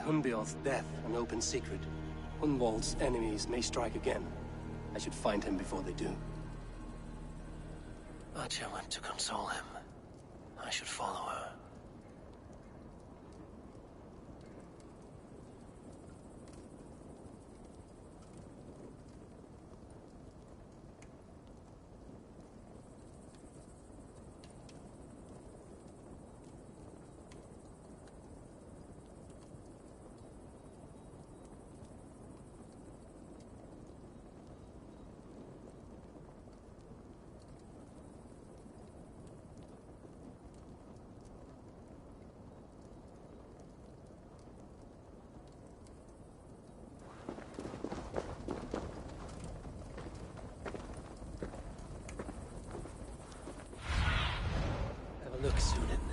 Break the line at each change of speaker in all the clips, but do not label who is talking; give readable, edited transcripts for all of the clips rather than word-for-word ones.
Hunbjorn's death an open secret, Hunwald's enemies may strike again. I should find him before they do. Archer went to console him. I should follow her. Look, Sunan.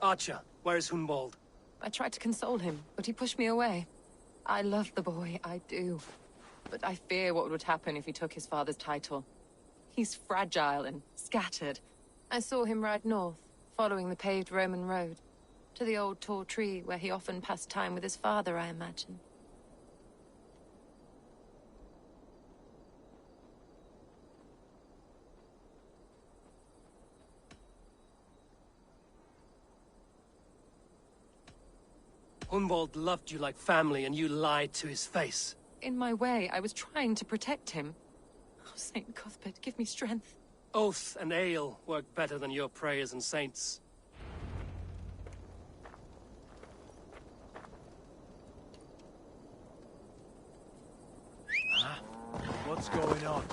Archer, where is Hunwald?
I tried to console him, but he pushed me away. I love the boy, I do. But I fear what would happen if he took his father's title. He's fragile and scattered. I saw him ride north, following the paved Roman road. To the old tall tree where he often passed time with his father, I imagine.
Hunwald loved you like family, and you lied to his face.
In my way, I was trying to protect him. Oh, Saint Cuthbert, give me strength.
Oath and ale work better than your prayers and saints.
Huh? What's going on?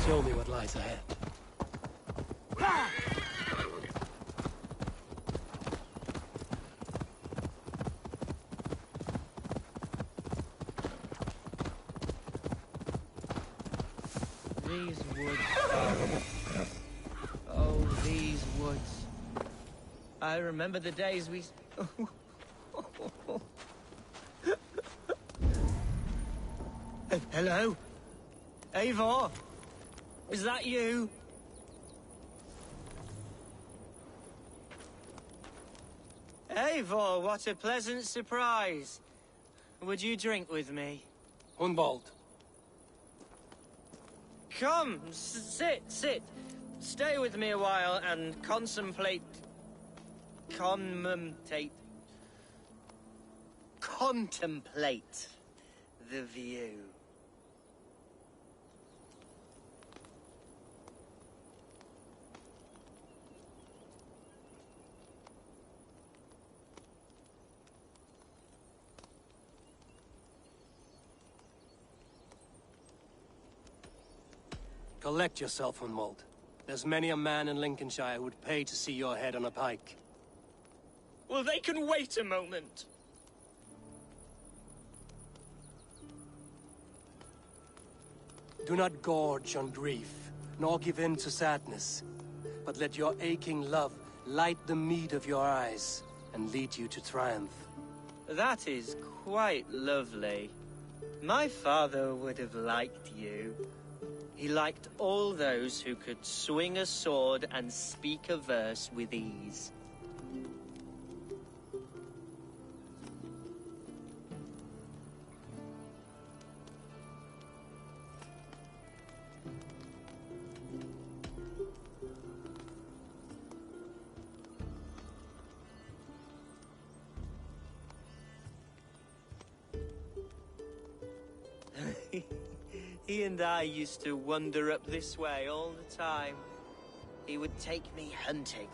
Show me what lies ahead.
These woods. Oh, these woods. I remember the days we... Hello? Eivor? Is that you? Eivor, what a pleasant surprise. Would you drink with me?
Hunwald.
Come, sit. Stay with me a while and contemplate the view.
Collect yourself, Hunwald. There's many a man in Lincolnshire who would pay to see your head on a pike.
Well, they can wait a moment.
Do not gorge on grief, nor give in to sadness, but let your aching love light the mead of your eyes and lead you to triumph.
That is quite lovely. My father would have liked you. He liked all those who could swing a sword and speak a verse with ease. He and I used to wander up this way all the time. He would take me hunting,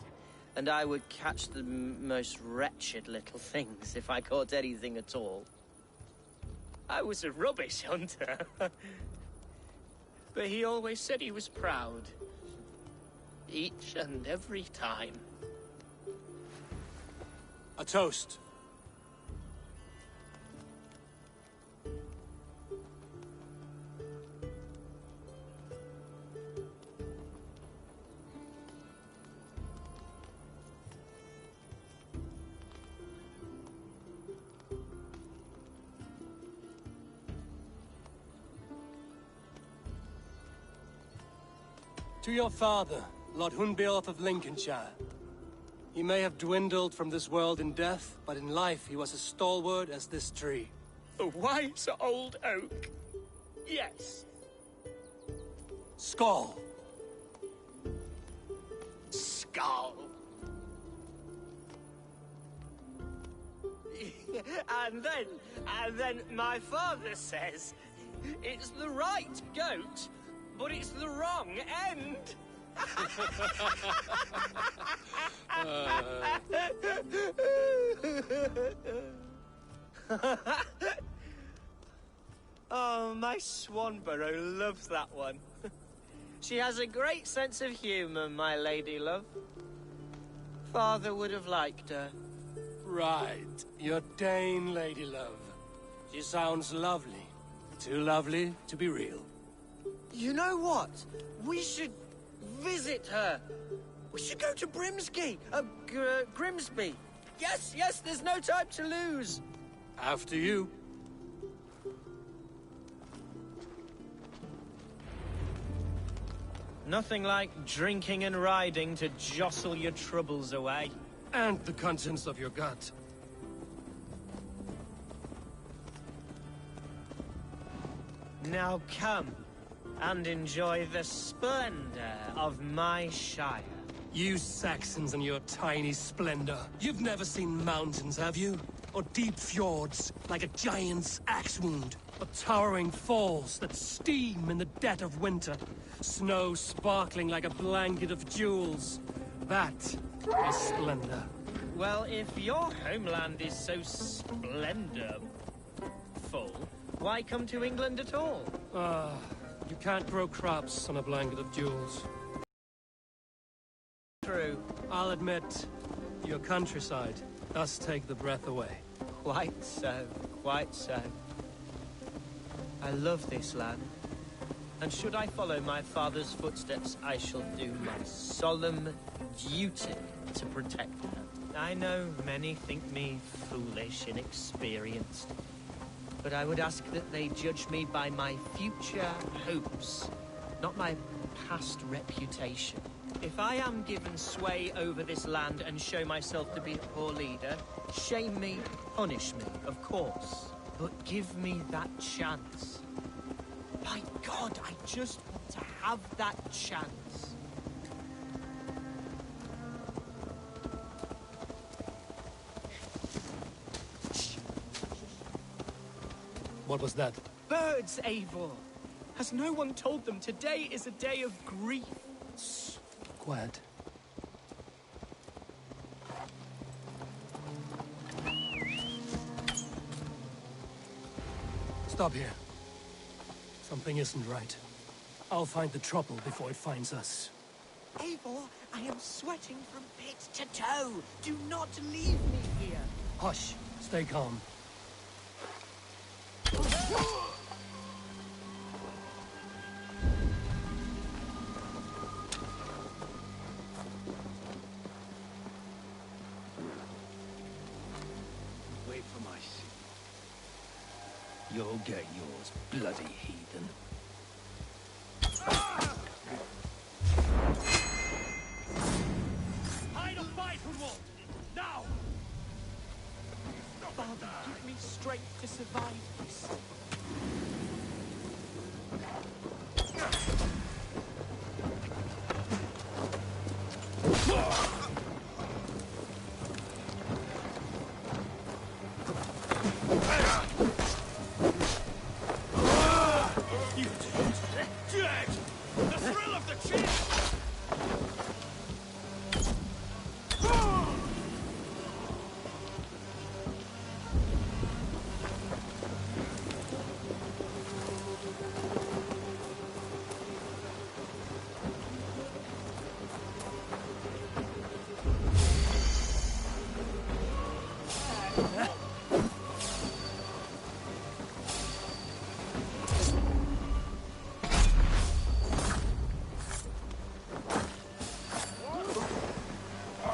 and I would catch the most wretched little things if I caught anything at all. I was a rubbish hunter. But he always said he was proud. Each and every time.
A toast. To your father, Lord Hunbeorth of Lincolnshire. He may have dwindled from this world in death, but in life he was as stalwart as this tree.
A wise old oak. Yes.
Skull!
Skull. And then my father says, it's the right goat, but it's the wrong end. Oh, my Swanborough loves that one. She has a great sense of humor, my lady love. Father would have liked her.
Right. Your Dane, lady love. She sounds lovely. Too lovely to be real.
You know what? We should visit her. We should go to Grimsby. Yes, there's no time to lose.
After you.
Nothing like drinking and riding to jostle your troubles away.
And the contents of your gut.
Now come and enjoy the splendor of my shire.
You Saxons and your tiny splendor. You've never seen mountains, have you? Or deep fjords, like a giant's axe wound. Or towering falls that steam in the dead of winter. Snow sparkling like a blanket of jewels. That is splendor.
Well, if your homeland is so splendorful, why come to England at all?
You can't grow crops on a blanket of jewels.
True.
I'll admit, your countryside does take the breath away.
Quite so, quite so. I love this land. And should I follow my father's footsteps, I shall do my solemn duty to protect her. I know many think me foolish, inexperienced, but I would ask that they judge me by my future hopes, not my past reputation. If I am given sway over this land and show myself to be a poor leader, shame me, punish me, of course, but give me that chance. My God, I just want to have that chance.
What was that?
Birds, Eivor! Has no one told them today is a day of grief?
Quiet. Stop here. Something isn't right. I'll find the trouble before it finds us.
Eivor, I am sweating from pit to toe. Do not leave me here.
Hush. Stay calm.
Wait for my seat. You'll get yours, bloody heathen.
Hide or fight, Hunwald! Now!
Father, give me strength to survive this.
Dead! The thrill of the chase!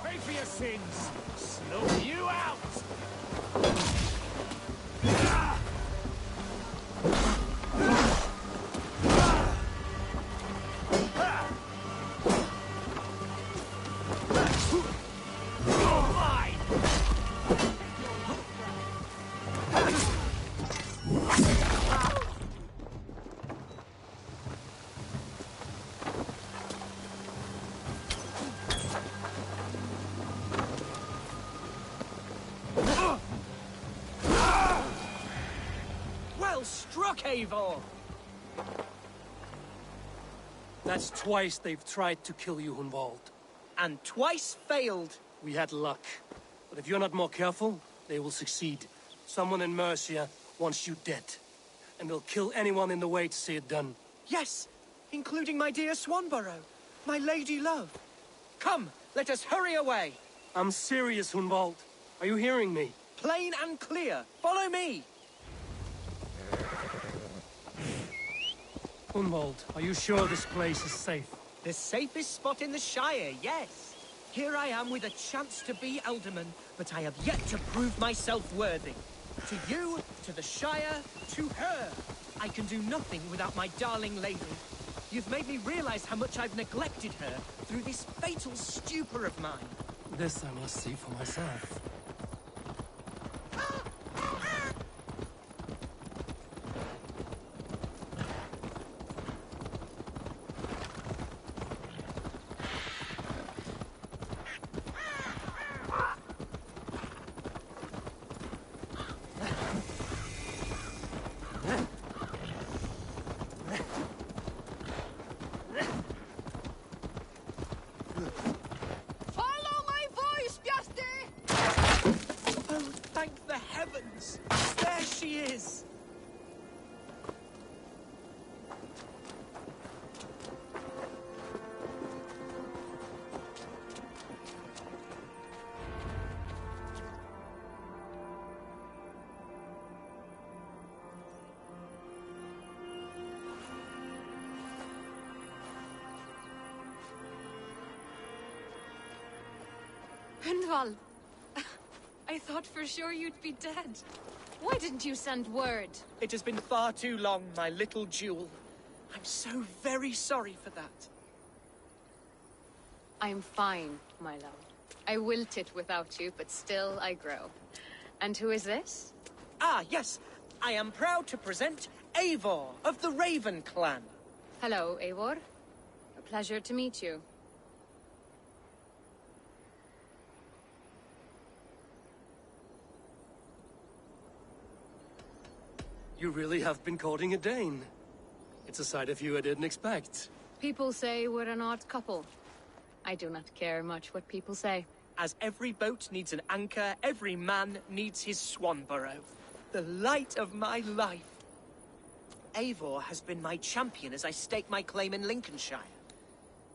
Pay for your sins! Slow you out!
Well struck, Eivor!
That's twice they've tried to kill you, Hunwald.
And twice failed.
We had luck. But if you're not more careful, they will succeed. Someone in Mercia wants you dead. And they'll kill anyone in the way to see it done.
Yes, including my dear Swanborough, my lady love. Come, let us hurry away.
I'm serious, Hunwald. Are you hearing me?
Plain and clear. Follow me.
Hunwald, are you sure this place is safe?
The safest spot in the Shire, yes. Here I am with a chance to be Alderman, but I have yet to prove myself worthy. To you, to the Shire, to her. I can do nothing without my darling lady. You've made me realize how much I've neglected her through this fatal stupor of mine.
This I must see for myself.
Follow my voice, Bjarti!
Oh, thank the heavens! There she is!
Hyndval! I thought for sure you'd be dead. Why didn't you send word?
It has been far too long, my little jewel. I'm so very sorry for that.
I'm fine, my love. I wilted without you, but still I grow. And who is this?
Ah, yes. I am proud to present Eivor of the Raven Clan.
Hello, Eivor. A pleasure to meet you.
You really have been courting a Dane. It's a side of you I didn't expect.
People say we're an odd couple. I do not care much what people say.
As every boat needs an anchor, every man needs his Swanborough. The light of my life. Eivor has been my champion as I stake my claim in Lincolnshire.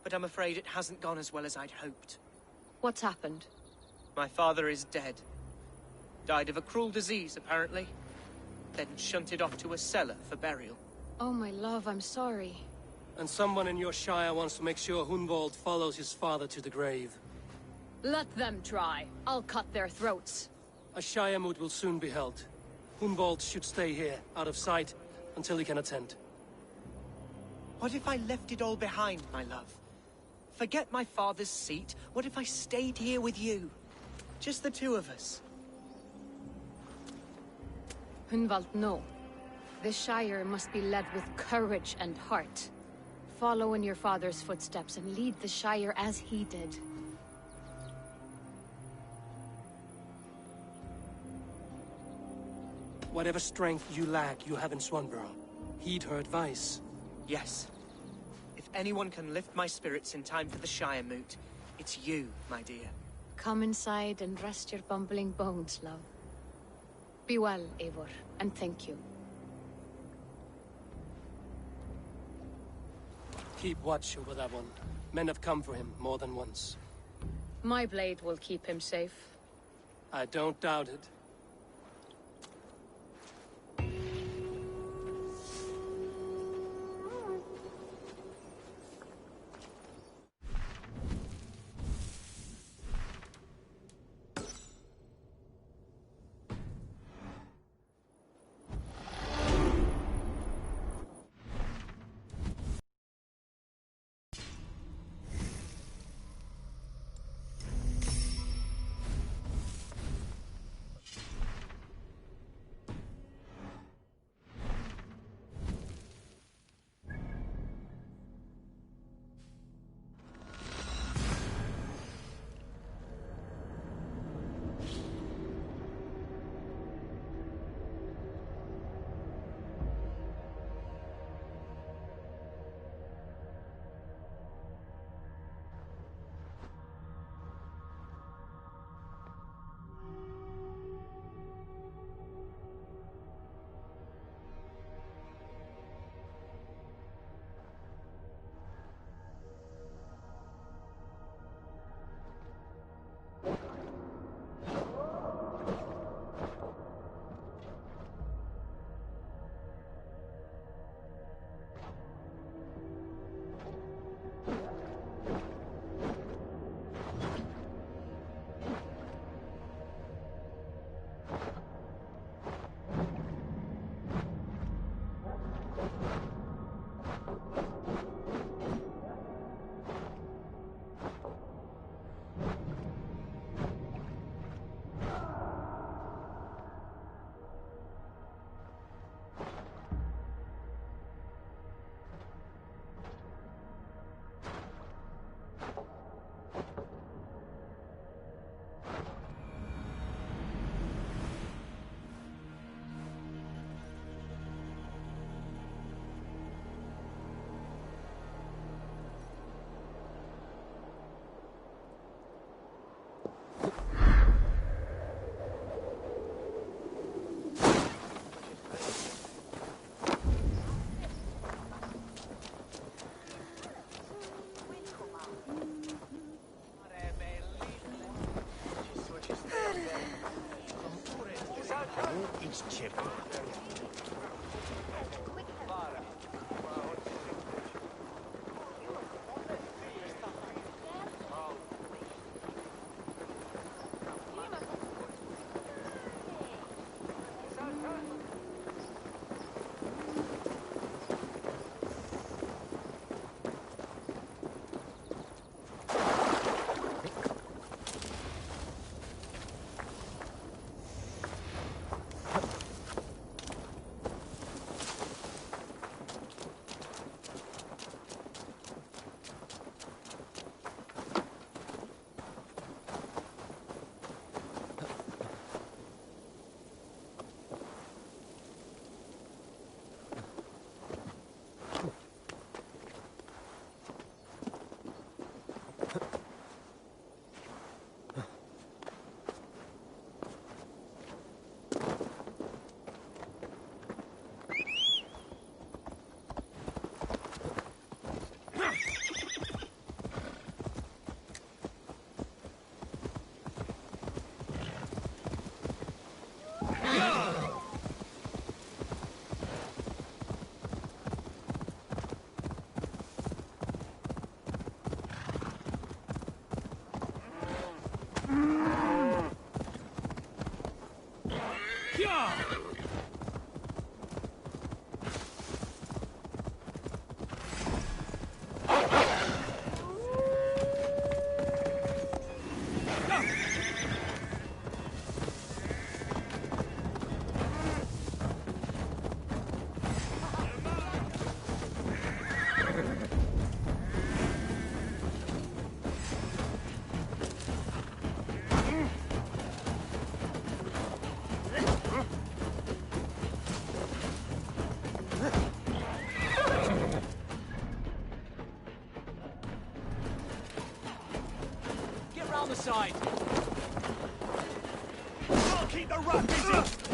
But I'm afraid it hasn't gone as well as I'd hoped.
What's happened?
My father is dead. Died of a cruel disease, apparently. Then shunted off to a cellar for burial.
Oh, my love, I'm sorry.
And someone in your shire wants to make sure Hunwald follows his father to the grave.
Let them try. I'll cut their throats.
A shire moot will soon be held. Hunwald should stay here, out of sight, until he can attend.
What if I left it all behind, my love? Forget my father's seat. What if I stayed here with you? Just the two of us.
Hunwald, no. This Shire must be led with courage and heart. Follow in your father's footsteps and lead the Shire as he did.
Whatever strength you lack, you have in Swanborough. Heed her advice.
Yes. If anyone can lift my spirits in time for the Shire moot, it's you, my dear.
Come inside and rest your bumbling bones, love. Be well, Eivor, and thank you.
Keep watch over that one. Men have come for him more than once.
My blade will keep him safe.
I don't doubt it. on the side!
I'll keep the rat busy!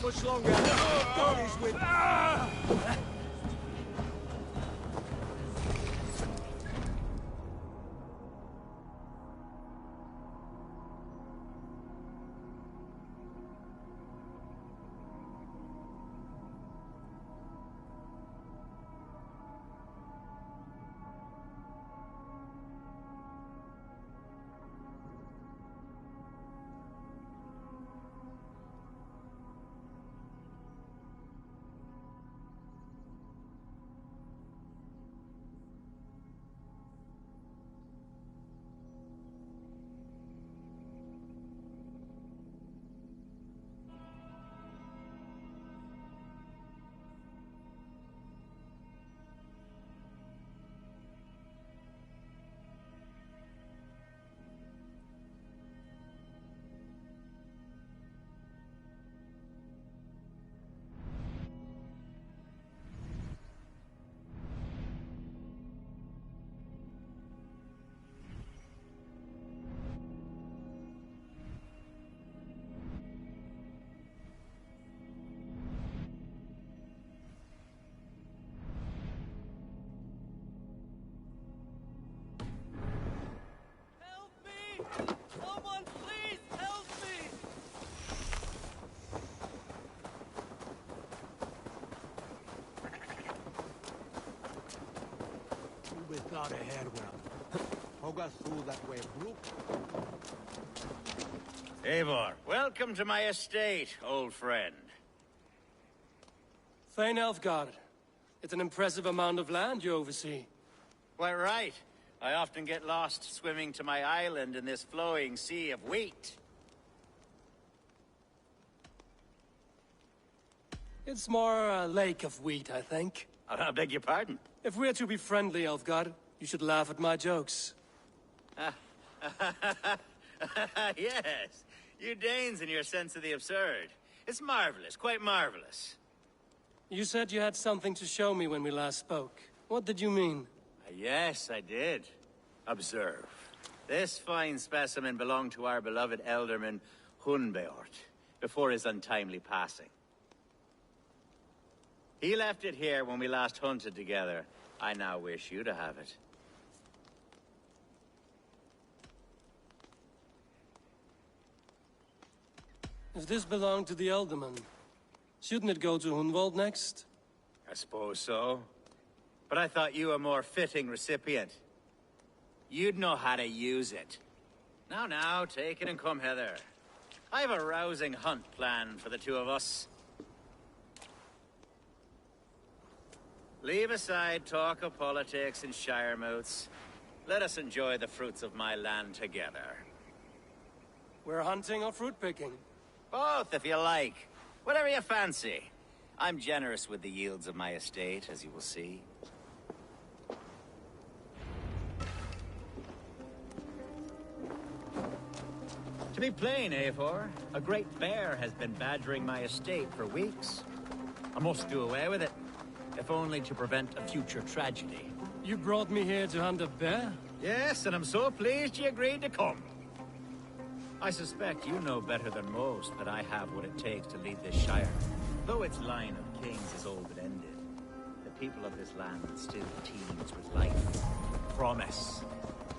Much longer. God is with me.
Someone please help me!
Without a head well. I'll go through that way, Brook.
Eivor, welcome to my estate, old friend.
Thane Elfgard. It's an impressive amount of land you oversee.
Quite right. I often get lost swimming to my island in this flowing sea of wheat.
It's more a lake of wheat, I think.
I beg your pardon.
If we're to be friendly, Elfgard, you should laugh at my jokes.
Yes, you Danes and your sense of the absurd. It's marvelous, quite marvelous.
You said you had something to show me when we last spoke. What did you mean?
Yes, I did. Observe. This fine specimen belonged to our beloved elderman, Hunbeort, before his untimely passing. He left it here when we last hunted together. I now wish you to have it.
If this belonged to the Elderman, shouldn't it go to Hunwald next?
I suppose so. But I thought you a more fitting recipient. You'd know how to use it. Now, take it and come hither. I have a rousing hunt planned for the two of us. Leave aside talk of politics and shire moots. Let us enjoy the fruits of my land together.
We're hunting or fruit picking?
Both, if you like. Whatever you fancy. I'm generous with the yields of my estate, as you will see. To be plain, Eivor, a great bear has been badgering my estate for weeks. I must do away with it, if only to prevent a future tragedy.
You brought me here to hunt a bear?
Yes, and I'm so pleased you agreed to come. I suspect you know better than most that I have what it takes to lead this shire. Though its line of kings is old and ended, the people of this land still teems with life, promise.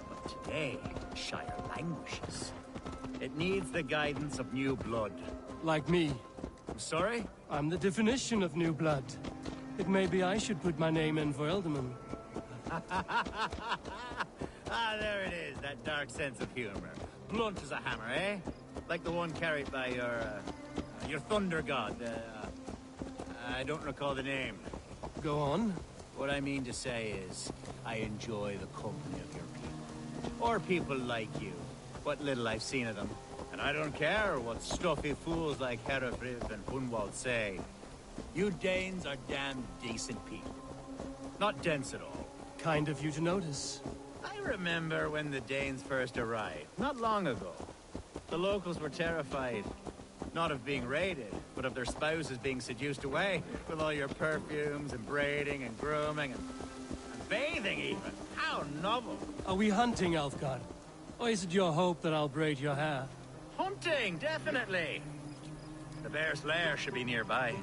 But today, the shire languishes. It needs the guidance of new blood.
Like me.
I'm sorry?
I'm the definition of new blood. Think maybe I should put my name in for Elderman.
Ah, there it is, that dark sense of humor. Blunt as a hammer, eh? Like the one carried by your thunder god. I don't recall the name.
Go on.
What I mean to say is, I enjoy the company of your people. Or people like you. What little I've seen of them. And I don't care what stuffy fools like Herefrith and Hunwald say. You Danes are damn decent people. Not dense at all.
Kind of you to notice.
I remember when the Danes first arrived, not long ago. The locals were terrified. Not of being raided, but of their spouses being seduced away. With all your perfumes and braiding and grooming and bathing even. How novel.
Are we hunting, Elfgard? Or is it your hope that I'll braid your hair?
Hunting, definitely. The bear's lair should be nearby.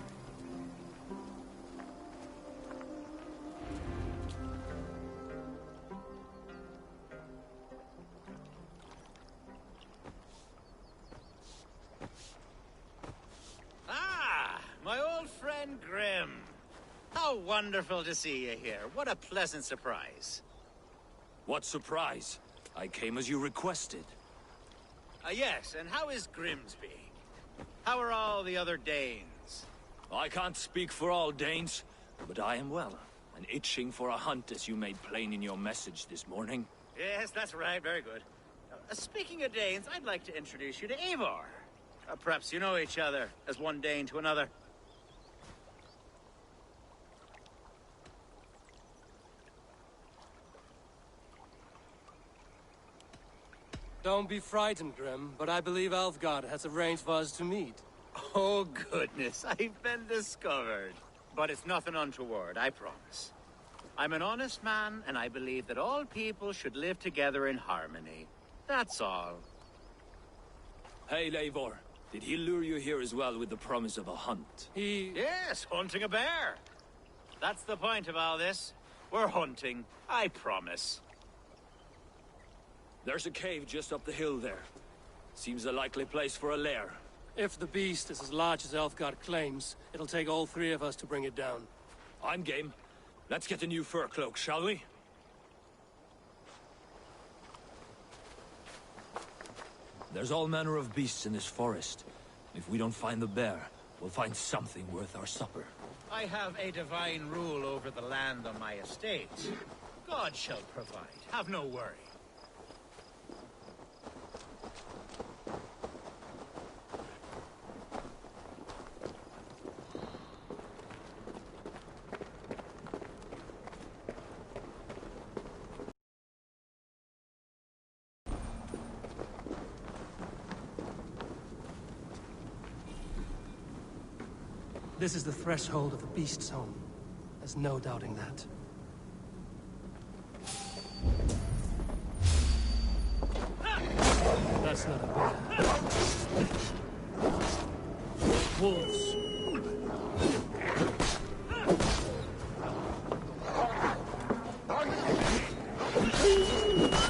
My old friend Grim. How wonderful to see you here. What a pleasant surprise.
What surprise? I came as you requested.
Yes, and how is Grimsby? How are all the other Danes?
I can't speak for all Danes, but I am well, and itching for a hunt as you made plain in your message this morning.
Yes, that's right. Very good. Speaking of Danes, I'd like to introduce you to Eivor. Perhaps you know each other, as one Dane to another.
Don't be frightened, Grim, but I believe Elfgard has arranged for us to meet.
Oh, goodness, I've been discovered. But it's nothing untoward, I promise. I'm an honest man, and I believe that all people should live together in harmony. That's all.
Hey, Eivor. Did he lure you here as well with the promise of a hunt?
Yes, hunting a bear. That's the point of all this. We're hunting, I promise.
There's a cave just up the hill there. Seems a likely place for a lair.
If the beast is as large as Elfgard claims, it'll take all three of us to bring it down.
I'm game. Let's get a new fur cloak, shall we? There's all manner of beasts in this forest. If we don't find the bear, we'll find something worth our supper.
I have a divine rule over the land on my estate. God shall provide. Have no worry.
This is the threshold of the beast's home. There's no doubting that. That's not a bear. Wolves.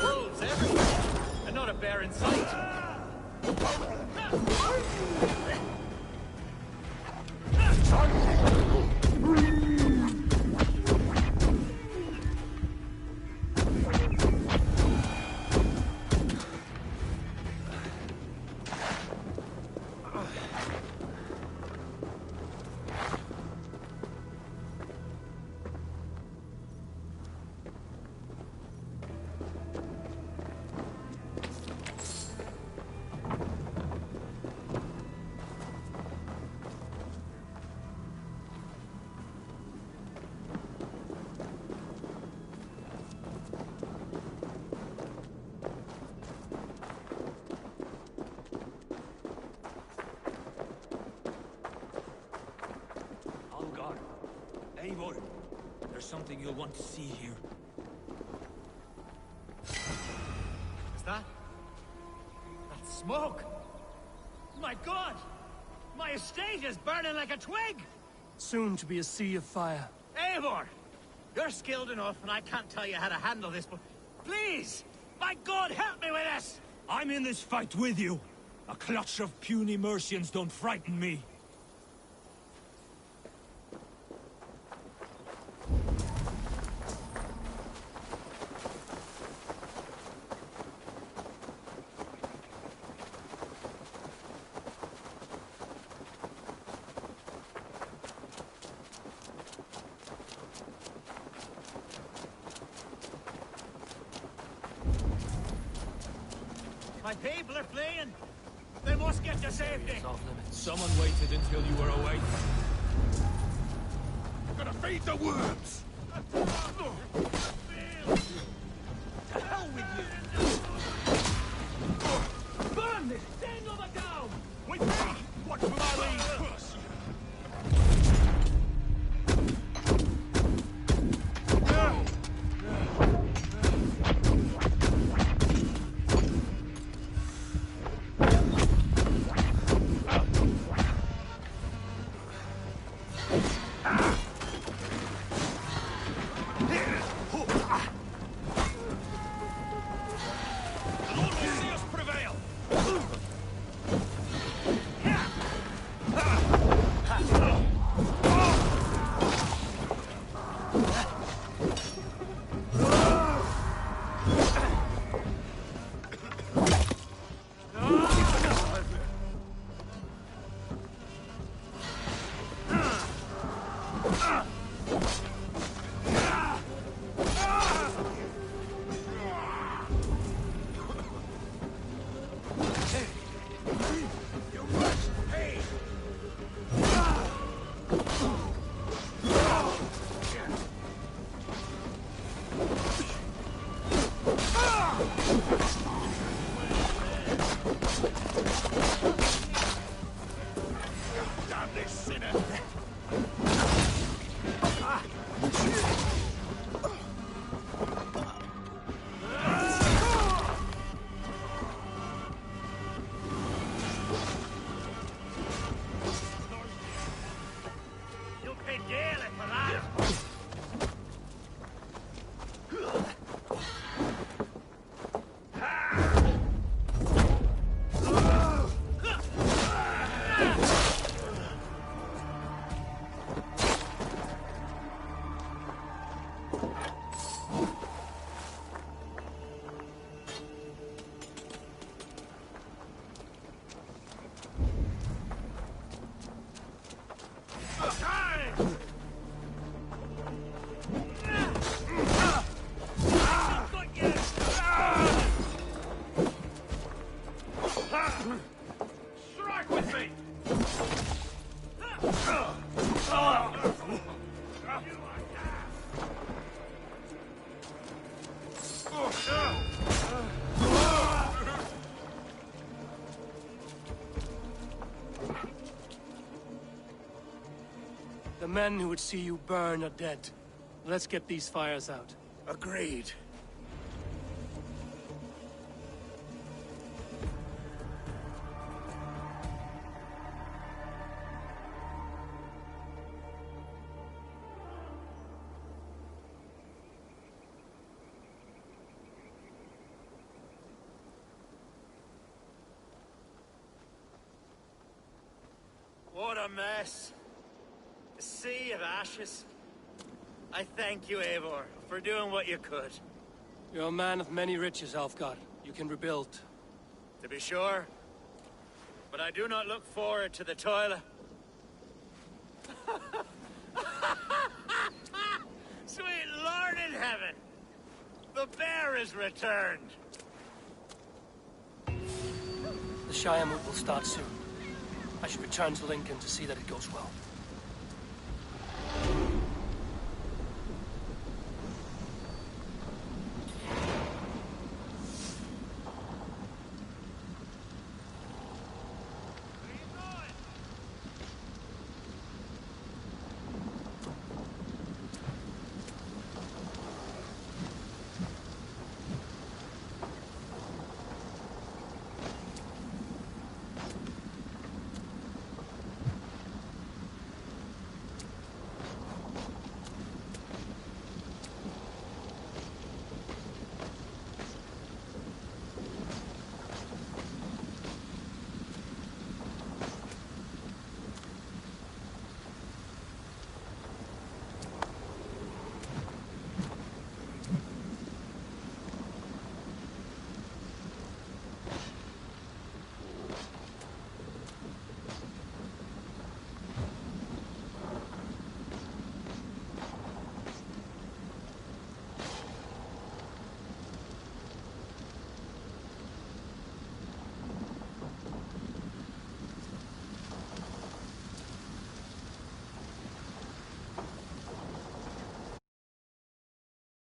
Wolves everywhere, and not a bear in sight.
Eivor, there's something you'll want to see here.
Is that? That's smoke! My God! My estate is burning like a twig!
Soon to be a sea of fire.
Eivor! You're skilled enough, and I can't tell you how to handle this, but please! My God, help me with this!
I'm in this fight with you. A clutch of puny Mercians don't frighten me.
My people are fleeing. They must get to safety.
It's off limits.
Someone waited until you were awake.
Gonna feed the worms!
To hell with you!
Burn this! Stand over down!
With me! Watch for my lead first! Strike with me!
The men who would see you burn are dead. Let's get these fires out.
Agreed.
What a mess. A sea of ashes. I thank you, Eivor, for doing what you could.
You're a man of many riches, Alfgar. You can rebuild.
To be sure. But I do not look forward to the toil. Sweet Lord in heaven! The bear is returned!
The Shire move will start soon. I should return to Lincoln to see that it goes well.